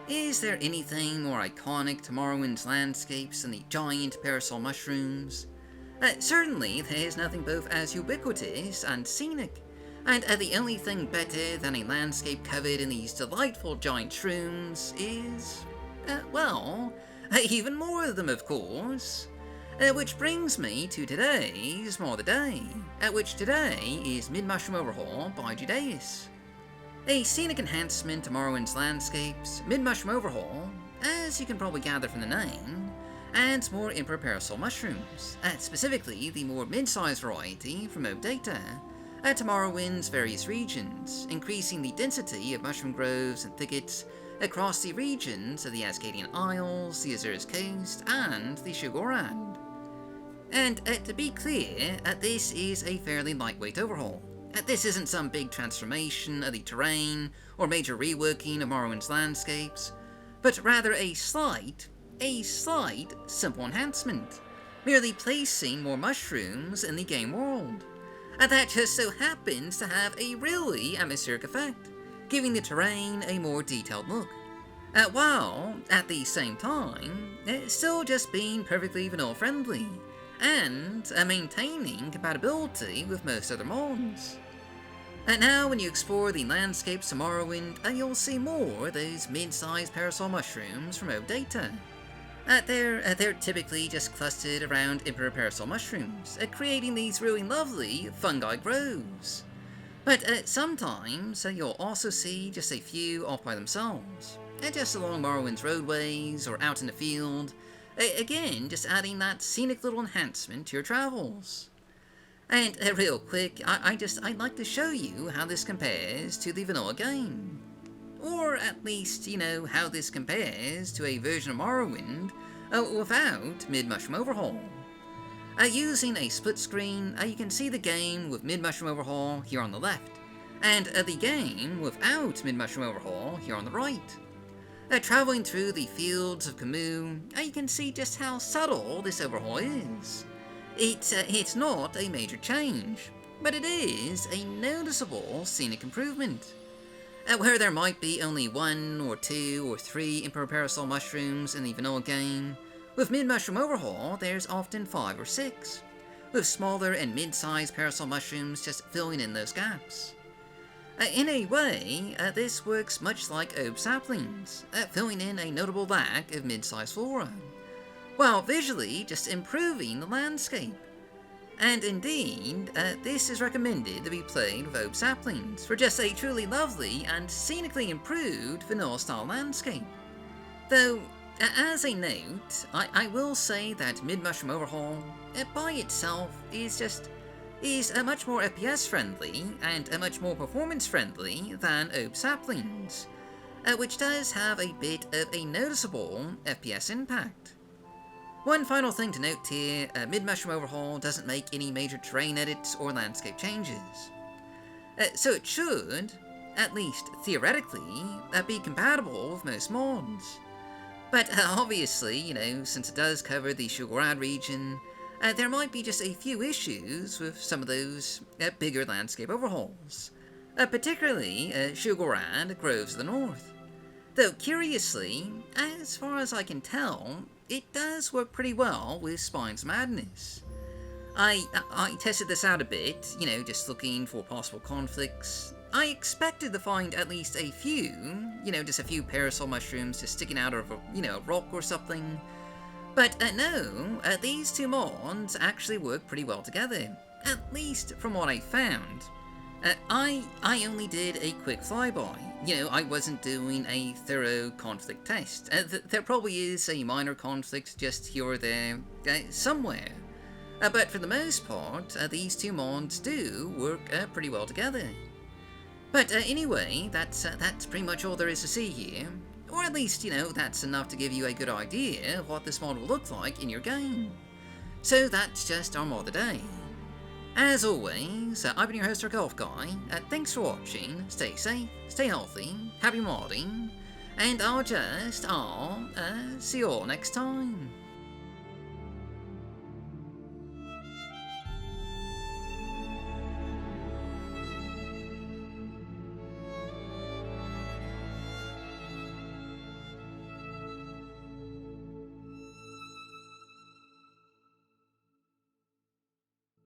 Is there anything more iconic to Morrowind's landscapes than the giant parasol mushrooms? Certainly, there's nothing both as ubiquitous and scenic, and the only thing better than a landscape covered in these delightful giant shrooms is, even more of them, of course. Which brings me to today's More the Day, which today is Mid-Mushroom Overhaul by Judaeus. A scenic enhancement to Morrowind's landscapes, Mid-Mushroom Overhaul, as you can probably gather from the name, adds more Emperor Parasol mushrooms, specifically the more mid-sized variety from Oak Data, to Morrowind's various regions, increasing the density of mushroom groves and thickets across the regions of the Ascadian Isles, the Azores Coast, and the Shugorad. And to be clear, this is a fairly lightweight overhaul. This isn't some big transformation of the terrain or major reworking of Morrowind's landscapes, but rather a slight, simple enhancement, merely placing more mushrooms in the game world. And that just so happens to have a really atmospheric effect, giving the terrain a more detailed look, while, at the same time, still just being perfectly vanilla friendly, and maintaining compatibility with most other mods. And now, when you explore the landscapes of Morrowind, you'll see more of those mid-sized parasol mushrooms from Oak Data. They're typically just clustered around Emperor Parasol mushrooms, creating these really lovely fungi groves. But sometimes you'll also see just a few off by themselves, just along Morrowind's roadways or out in the field, again just adding that scenic little enhancement to your travels. And real quick, I'd like to show you how this compares to the vanilla game. Or at least, how this compares to a version of Morrowind without Mid-Mushroom Overhaul. Using a split screen, you can see the game with Mid-Mushroom Overhaul here on the left, and the game without Mid-Mushroom Overhaul here on the right. Traveling through the fields of Camus, you can see just how subtle this overhaul is. It's not a major change, but it is a noticeable scenic improvement. Where there might be only 1 or 2 or 3 Emperor Parasol mushrooms in the vanilla game, with Mid-Mushroom Overhaul there's often 5 or 6, with smaller and mid-sized parasol mushrooms just filling in those gaps. In a way, this works much like Oak Saplings, filling in a notable lack of mid-sized flora, while visually just improving the landscape. And indeed, this is recommended to be played with Oak Saplings for just a truly lovely and scenically improved vanilla-style landscape. Though, as a note, I will say that Mid-Mushroom Overhaul, by itself, is much more FPS friendly and much more performance friendly than Oak Saplings, which does have a bit of a noticeable FPS impact. One final thing to note here, Mid-Mushroom Overhaul doesn't make any major terrain edits or landscape changes. So it should, at least theoretically, be compatible with most mods. But obviously, since it does cover the Shugorad region, there might be just a few issues with some of those bigger landscape overhauls, particularly Shugorad Groves of the North. Though curiously, as far as I can tell, it does work pretty well with Spines of Madness. I tested this out a bit, just looking for possible conflicts. I expected to find at least a few, just a few parasol mushrooms just sticking out of a rock or something. But no, these two mods actually work pretty well together, at least from what I found. I only did a quick flyby. I wasn't doing a thorough conflict test. There probably is a minor conflict just here or there, somewhere. But for the most part, these two mods do work pretty well together. But anyway, that's pretty much all there is to see here. Or at least, that's enough to give you a good idea of what this mod will look like in your game. So that's just our mod of the day. As always, I've been your host, Golf Guy. Thanks for watching, stay safe, stay healthy, happy modding, and I'll see you all next time.